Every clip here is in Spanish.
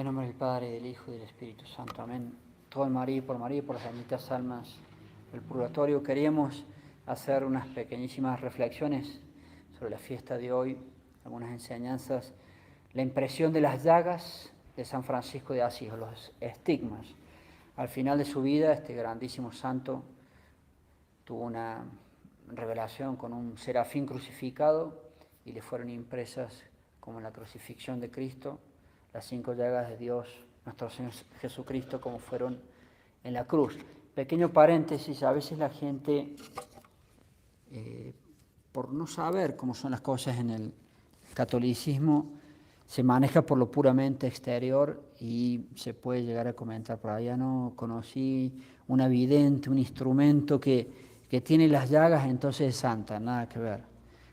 En nombre del Padre, del Hijo y del Espíritu Santo. Amén. Todo en María y por las benditas almas del purgatorio. Queríamos hacer unas pequeñísimas reflexiones sobre la fiesta de hoy, algunas enseñanzas, la impresión de las llagas de San Francisco de Asís, los estigmas. Al final de su vida, este grandísimo santo tuvo una revelación con un serafín crucificado y le fueron impresas, como en la crucifixión de Cristo, las 5 llagas de Dios, nuestro Señor Jesucristo, como fueron en la cruz. Pequeño paréntesis, a veces la gente, por no saber cómo son las cosas en el catolicismo, se maneja por lo puramente exterior y se puede llegar a comentar, por allá no conocí una vidente, un instrumento que tiene las llagas, entonces es santa, nada que ver.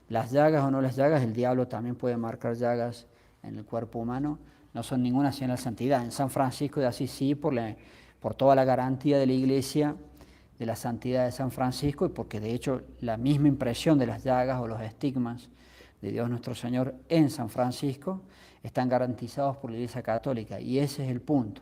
Las llagas o no las llagas, el diablo también puede marcar llagas en el cuerpo humano, no son ninguna señal de santidad. En San Francisco de Asís sí, por toda la garantía de la Iglesia de la santidad de San Francisco, y porque de hecho la misma impresión de las llagas o los estigmas de Dios nuestro Señor en San Francisco están garantizados por la Iglesia Católica, y ese es el punto,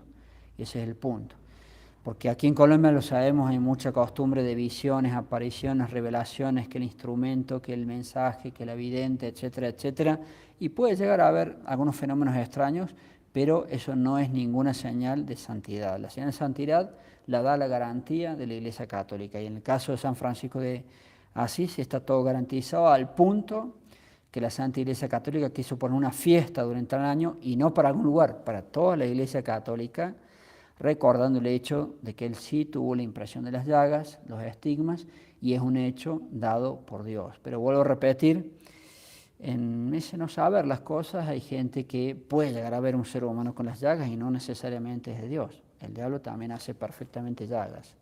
porque aquí en Colombia lo sabemos, hay mucha costumbre de visiones, apariciones, revelaciones, que el instrumento, que el mensaje, que la vidente, etcétera, etcétera, y puede llegar a haber algunos fenómenos extraños, pero eso no es ninguna señal de santidad. La señal de santidad la da la garantía de la Iglesia Católica, y en el caso de San Francisco de Asís está todo garantizado al punto que la Santa Iglesia Católica quiso poner una fiesta durante el año, y no para algún lugar, para toda la Iglesia Católica, recordando el hecho de que él sí tuvo la impresión de las llagas, los estigmas, y es un hecho dado por Dios. Pero vuelvo a repetir, en ese no saber las cosas hay gente que puede llegar a ver un ser humano con las llagas y no necesariamente es de Dios. El diablo también hace perfectamente llagas.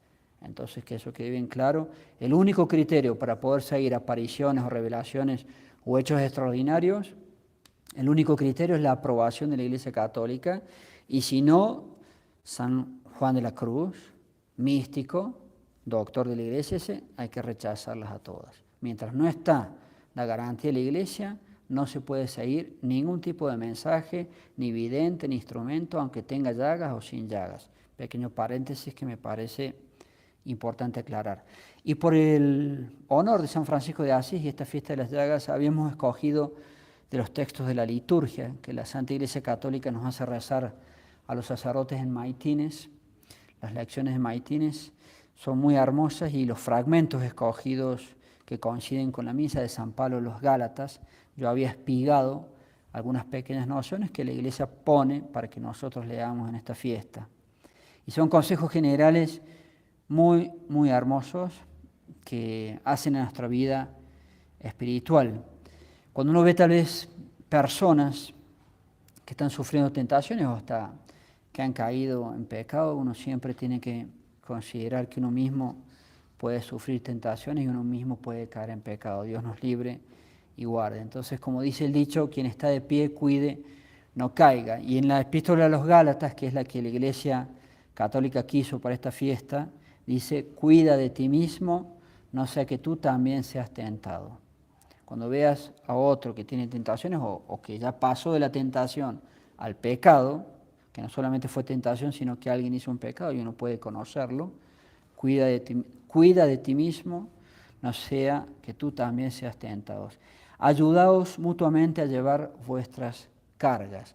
Entonces, que eso quede bien claro. El único criterio para poder seguir apariciones o revelaciones o hechos extraordinarios, el único criterio es la aprobación de la Iglesia Católica, y si no, San Juan de la Cruz, místico, doctor de la Iglesia, hay que rechazarlas a todas. Mientras no está la garantía de la Iglesia, no se puede seguir ningún tipo de mensaje, ni vidente, ni instrumento, aunque tenga llagas o sin llagas. Pequeño paréntesis que me parece importante aclarar. Y por el honor de San Francisco de Asís y esta fiesta de las llagas, habíamos escogido de los textos de la liturgia que la Santa Iglesia Católica nos hace rezar a los sacerdotes en maitines. Las lecciones de maitines son muy hermosas, y los fragmentos escogidos que coinciden con la misa de San Pablo de los Gálatas, yo había espigado algunas pequeñas nociones que la Iglesia pone para que nosotros leamos en esta fiesta. Y son consejos generales muy, muy hermosos que hacen a nuestra vida espiritual. Cuando uno ve tal vez personas que están sufriendo tentaciones o hasta que han caído en pecado, uno siempre tiene que considerar que uno mismo puede sufrir tentaciones y uno mismo puede caer en pecado. Dios nos libre y guarde. Entonces, como dice el dicho, quien está de pie, cuide, no caiga. Y en la epístola a los Gálatas, que es la que la Iglesia Católica quiso para esta fiesta, dice, cuida de ti mismo, no sea que tú también seas tentado. Cuando veas a otro que tiene tentaciones o que ya pasó de la tentación al pecado, que no solamente fue tentación, sino que alguien hizo un pecado y uno puede conocerlo, cuida de ti mismo, no sea que tú también seas tentado. Ayudaos mutuamente a llevar vuestras cargas.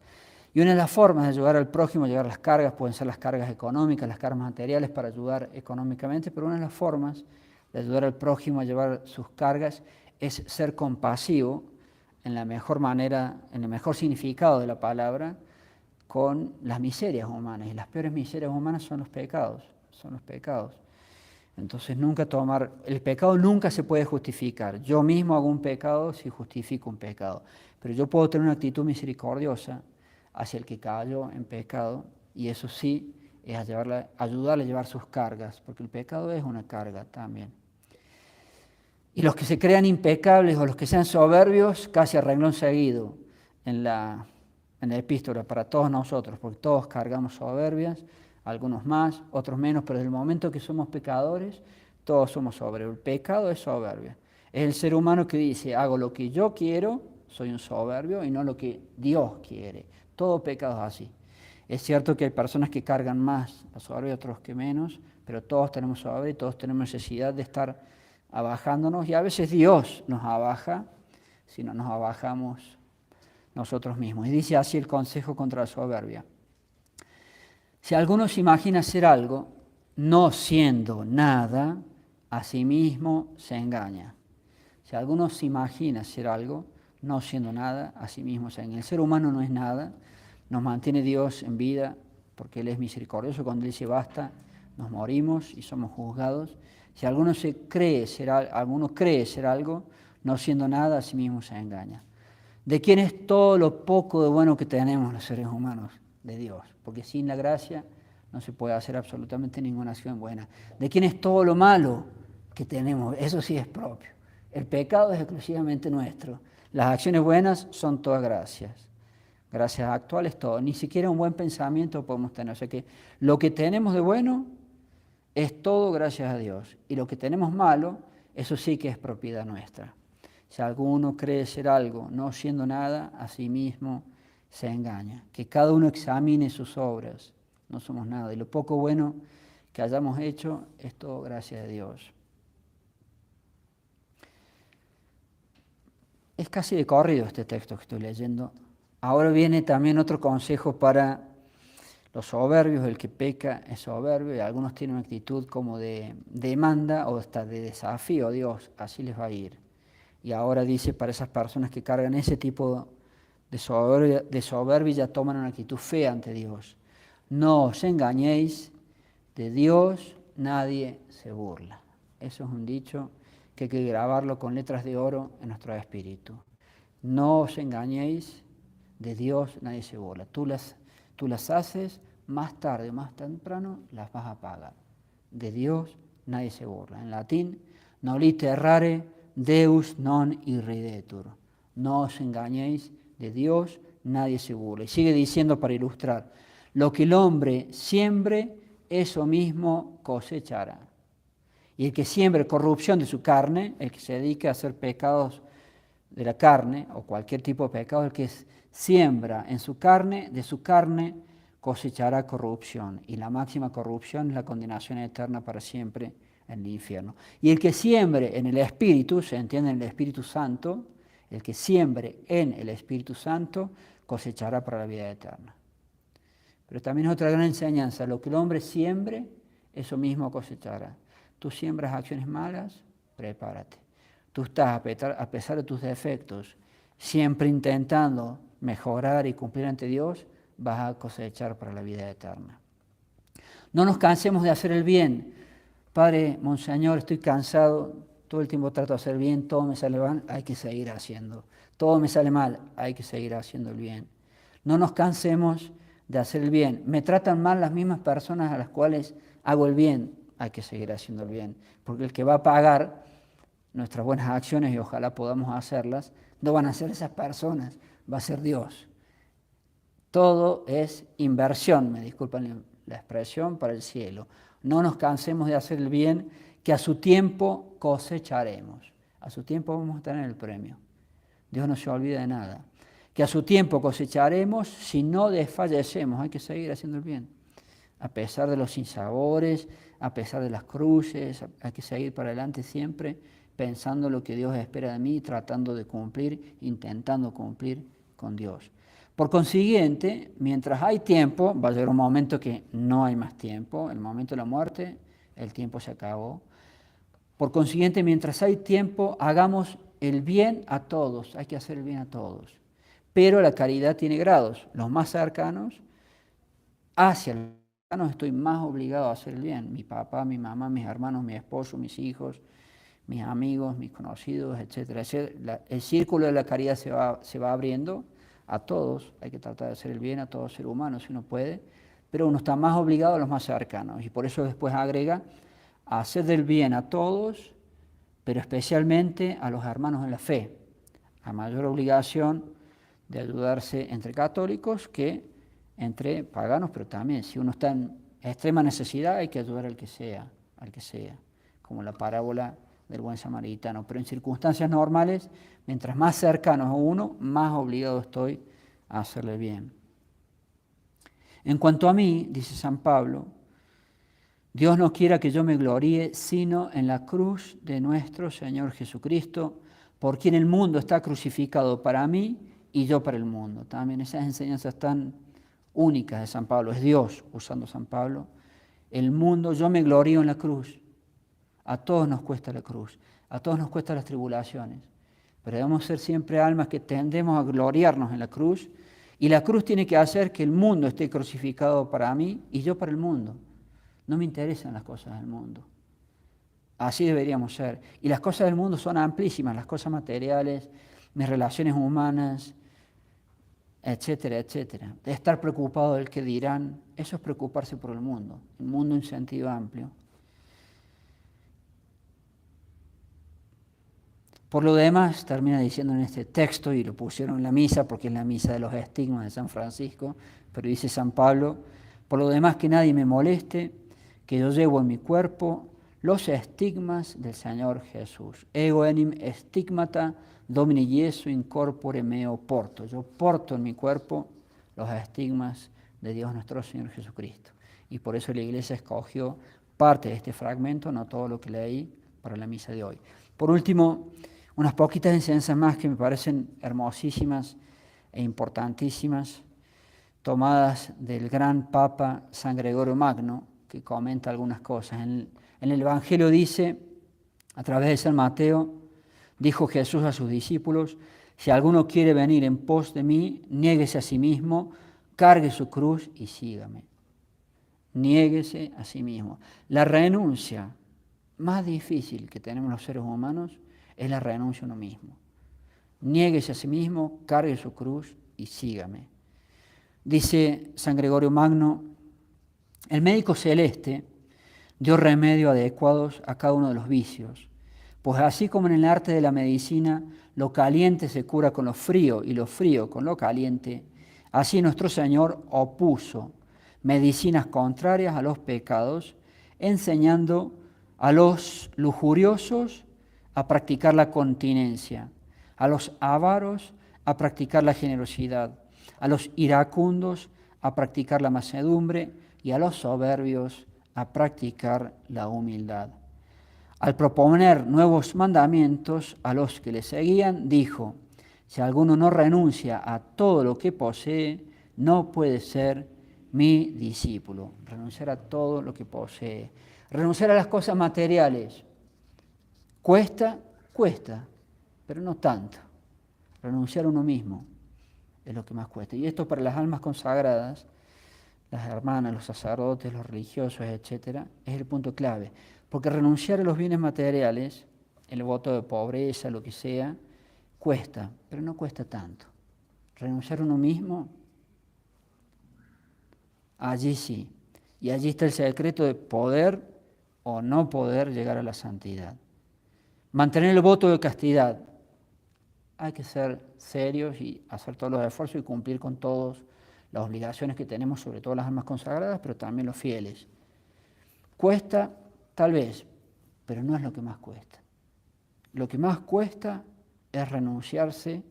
Y una de las formas de ayudar al prójimo a llevar las cargas pueden ser las cargas económicas, las cargas materiales para ayudar económicamente, pero una de las formas de ayudar al prójimo a llevar sus cargas es ser compasivo en la mejor manera, en el mejor significado de la palabra, con las miserias humanas. Y las peores miserias humanas son los pecados, Entonces el pecado nunca se puede justificar. Yo mismo hago un pecado si justifico un pecado, pero yo puedo tener una actitud misericordiosa hacia el que cayó en pecado, y eso sí es ayudarle a llevar sus cargas, porque el pecado es una carga también. Y los que se crean impecables o los que sean soberbios, casi a renglón seguido en la epístola para todos nosotros, porque todos cargamos soberbias, algunos más, otros menos, pero desde el momento que somos pecadores, todos somos soberbios. El pecado es soberbia. Es el ser humano que dice, hago lo que yo quiero, soy un soberbio, y no lo que Dios quiere. Todo pecado es así. Es cierto que hay personas que cargan más la soberbia y otros que menos, pero todos tenemos soberbia y todos tenemos necesidad de estar abajándonos, y a veces Dios nos abaja si no nos abajamos nosotros mismos. Y dice así el consejo contra la soberbia: si alguno se imagina hacer algo, no siendo nada, a sí mismo se engaña. Si alguno se imagina hacer algo, no siendo nada, a sí mismo se engaña. El ser humano no es nada, nos mantiene Dios en vida porque Él es misericordioso. Cuando Él dice basta, nos morimos y somos juzgados. Si alguno cree ser algo, no siendo nada, a sí mismo se engaña. ¿De quién es todo lo poco de bueno que tenemos los seres humanos? De Dios, porque sin la gracia no se puede hacer absolutamente ninguna acción buena. ¿De quién es todo lo malo que tenemos? Eso sí es propio. El pecado es exclusivamente nuestro. Las acciones buenas son todas gracias. Gracias actuales todo. Ni siquiera un buen pensamiento podemos tener. O sea que lo que tenemos de bueno es todo gracias a Dios. Y lo que tenemos malo, eso sí que es propiedad nuestra. Si alguno cree ser algo, no siendo nada, a sí mismo se engaña. Que cada uno examine sus obras. No somos nada. Y lo poco bueno que hayamos hecho es todo gracias a Dios. Es casi de corrido este texto que estoy leyendo. Ahora viene también otro consejo para los soberbios. El que peca es soberbio, y algunos tienen una actitud como de demanda o hasta de desafío. Dios, así les va a ir. Y ahora dice, para esas personas que cargan ese tipo de soberbia, ya toman una actitud fea ante Dios. No os engañéis, de Dios nadie se burla. Eso es un dicho que hay que grabarlo con letras de oro en nuestro espíritu. No os engañéis, de Dios nadie se burla. Tú las haces, más tarde o más temprano las vas a pagar. De Dios nadie se burla. En latín, nolite errare, Deus non irridetur. No os engañéis, de Dios nadie se burla. Y sigue diciendo para ilustrar: lo que el hombre siembre, eso mismo cosechará. Y el que siembre corrupción de su carne, el que se dedique a hacer pecados de la carne, o cualquier tipo de pecado, el que siembra en su carne, de su carne cosechará corrupción. Y la máxima corrupción es la condenación eterna para siempre en el infierno. Y el que siembre en el Espíritu, se entiende en el Espíritu Santo, el que siembre en el Espíritu Santo cosechará para la vida eterna. Pero también es otra gran enseñanza: lo que el hombre siembre, eso mismo cosechará. Tú siembras acciones malas, prepárate. Tú estás, a pesar de tus defectos, siempre intentando mejorar y cumplir ante Dios, vas a cosechar para la vida eterna. No nos cansemos de hacer el bien. Padre, Monseñor, estoy cansado, todo el tiempo trato de hacer bien, todo me sale mal, hay que seguir haciendo. Todo me sale mal, hay que seguir haciendo el bien. No nos cansemos de hacer el bien. Me tratan mal las mismas personas a las cuales hago el bien, hay que seguir haciendo el bien. Porque el que va a pagar nuestras buenas acciones, y ojalá podamos hacerlas, no van a ser esas personas, va a ser Dios. Todo es inversión, me disculpan la expresión, para el cielo. No nos cansemos de hacer el bien, que a su tiempo cosecharemos. A su tiempo vamos a tener el premio. Dios no se olvida de nada. Que a su tiempo cosecharemos si no desfallecemos. Hay que seguir haciendo el bien. A pesar de los sinsabores, a pesar de las cruces, hay que seguir para adelante siempre pensando lo que Dios espera de mí, tratando de cumplir, intentando cumplir con Dios. Por consiguiente, mientras hay tiempo, va a llegar un momento que no hay más tiempo, el momento de la muerte, el tiempo se acabó. Por consiguiente, mientras hay tiempo, hagamos el bien a todos, hay que hacer el bien a todos. Pero la caridad tiene grados. Los más cercanos, hacia los cercanos estoy más obligado a hacer el bien. Mi papá, mi mamá, mis hermanos, mi esposo, mis hijos, mis amigos, mis conocidos, etc. El círculo de la caridad se va abriendo a todos. Hay que tratar de hacer el bien a todo ser humano si uno puede, pero uno está más obligado a los más cercanos. Y por eso después agrega a hacer del bien a todos, pero especialmente a los hermanos en la fe. A mayor obligación de ayudarse entre católicos que entre paganos, pero también si uno está en extrema necesidad hay que ayudar al que sea, como la parábola del buen samaritano. Pero en circunstancias normales, mientras más cercanos a uno, más obligado estoy a hacerle bien. En cuanto a mí, dice San Pablo, Dios no quiera que yo me gloríe sino en la cruz de nuestro Señor Jesucristo, por quien el mundo está crucificado para mí y yo para el mundo. También esas enseñanzas tan únicas de San Pablo, es Dios usando San Pablo. El mundo, yo me glorío en la cruz. A todos nos cuesta la cruz, a todos nos cuestan las tribulaciones, pero debemos ser siempre almas que tendemos a gloriarnos en la cruz, y la cruz tiene que hacer que el mundo esté crucificado para mí y yo para el mundo. No me interesan las cosas del mundo. Así deberíamos ser. Y las cosas del mundo son amplísimas, las cosas materiales, mis relaciones humanas, etcétera, etcétera. De estar preocupado del que dirán, eso es preocuparse por el mundo en sentido amplio. Por lo demás, termina diciendo en este texto, y lo pusieron en la misa porque es la misa de los estigmas de San Francisco, pero dice San Pablo, por lo demás que nadie me moleste, que yo llevo en mi cuerpo los estigmas del Señor Jesús. Ego enim stigmata Domini Jesu in corpore meo porto. Yo porto en mi cuerpo los estigmas de Dios nuestro Señor Jesucristo. Y por eso la Iglesia escogió parte de este fragmento, no todo lo que leí, para la misa de hoy. Por último, unas poquitas enseñanzas más que me parecen hermosísimas e importantísimas, tomadas del gran Papa San Gregorio Magno, que comenta algunas cosas. En el Evangelio dice, a través de San Mateo, dijo Jesús a sus discípulos, si alguno quiere venir en pos de mí, niéguese a sí mismo, cargue su cruz y sígame. Niéguese a sí mismo. La renuncia más difícil que tenemos los seres humanos es la renuncia a uno mismo. Niéguese a sí mismo, cargue su cruz y sígame. Dice San Gregorio Magno, el médico celeste dio remedio adecuados a cada uno de los vicios, pues así como en el arte de la medicina lo caliente se cura con lo frío y lo frío con lo caliente, así nuestro Señor opuso medicinas contrarias a los pecados, enseñando a los lujuriosos a practicar la continencia, a los avaros a practicar la generosidad, a los iracundos a practicar la mansedumbre y a los soberbios a practicar la humildad. Al proponer nuevos mandamientos a los que le seguían, dijo, si alguno no renuncia a todo lo que posee, no puede ser mi discípulo. Renunciar a todo lo que posee. Renunciar a las cosas materiales. Cuesta, pero no tanto. Renunciar a uno mismo es lo que más cuesta. Y esto para las almas consagradas, las hermanas, los sacerdotes, los religiosos, etcétera, es el punto clave. Porque renunciar a los bienes materiales, el voto de pobreza, lo que sea, cuesta, pero no cuesta tanto. Renunciar a uno mismo, allí sí. Y allí está el secreto de poder o no poder llegar a la santidad. Mantener el voto de castidad. Hay que ser serios y hacer todos los esfuerzos y cumplir con todas las obligaciones que tenemos, sobre todo las almas consagradas, pero también los fieles. Cuesta, tal vez, pero no es lo que más cuesta. Lo que más cuesta es renunciarse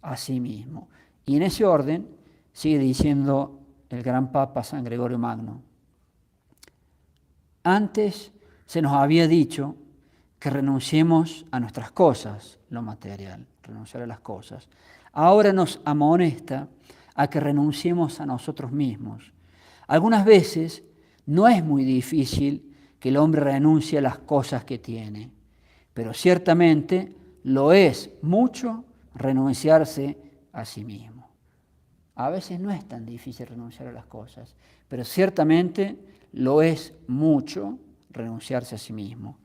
a sí mismo. Y en ese orden sigue diciendo el gran Papa San Gregorio Magno. Antes se nos había dicho que renunciemos a nuestras cosas, lo material, renunciar a las cosas. Ahora nos amonesta a que renunciemos a nosotros mismos. Algunas veces no es muy difícil que el hombre renuncie a las cosas que tiene, pero ciertamente lo es mucho renunciarse a sí mismo. A veces no es tan difícil renunciar a las cosas, pero ciertamente lo es mucho renunciarse a sí mismo.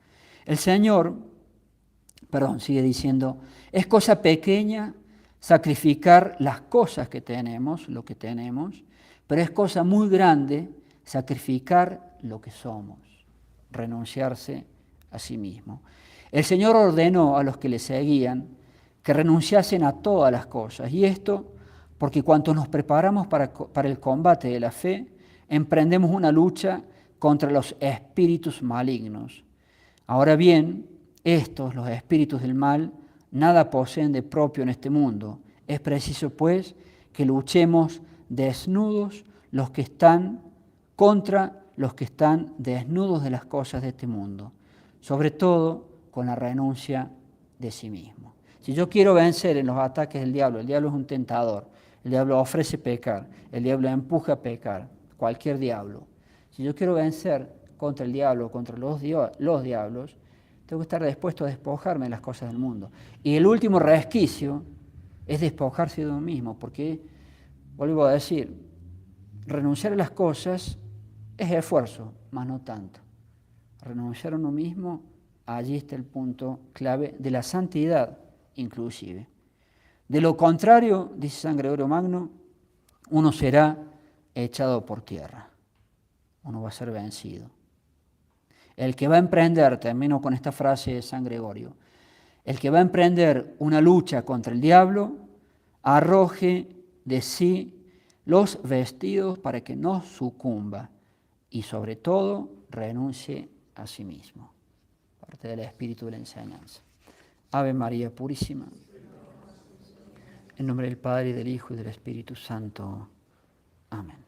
El Señor, sigue diciendo, es cosa pequeña sacrificar las cosas que tenemos, lo que tenemos, pero es cosa muy grande sacrificar lo que somos, renunciarse a sí mismo. El Señor ordenó a los que le seguían que renunciasen a todas las cosas, y esto porque cuanto nos preparamos para el combate de la fe, emprendemos una lucha contra los espíritus malignos. Ahora bien, estos, los espíritus del mal, nada poseen de propio en este mundo. Es preciso, pues, que luchemos desnudos los que están contra los que están desnudos de las cosas de este mundo, sobre todo con la renuncia de sí mismo. Si yo quiero vencer en los ataques del diablo, el diablo es un tentador, el diablo ofrece pecar, el diablo empuja a pecar, cualquier diablo. Si yo quiero vencer contra el diablo, contra los diablos, tengo que estar dispuesto a despojarme de las cosas del mundo. Y el último resquicio es despojarse de uno mismo, porque, vuelvo a decir, renunciar a las cosas es esfuerzo, mas no tanto. Renunciar a uno mismo, allí está el punto clave de la santidad inclusive. De lo contrario, dice San Gregorio Magno, uno será echado por tierra, uno va a ser vencido. El que va a emprender, termino con esta frase de San Gregorio, el que va a emprender una lucha contra el diablo, arroje de sí los vestidos para que no sucumba y sobre todo renuncie a sí mismo. Parte del espíritu de la enseñanza. Ave María Purísima. En nombre del Padre, y del Hijo, y del Espíritu Santo. Amén.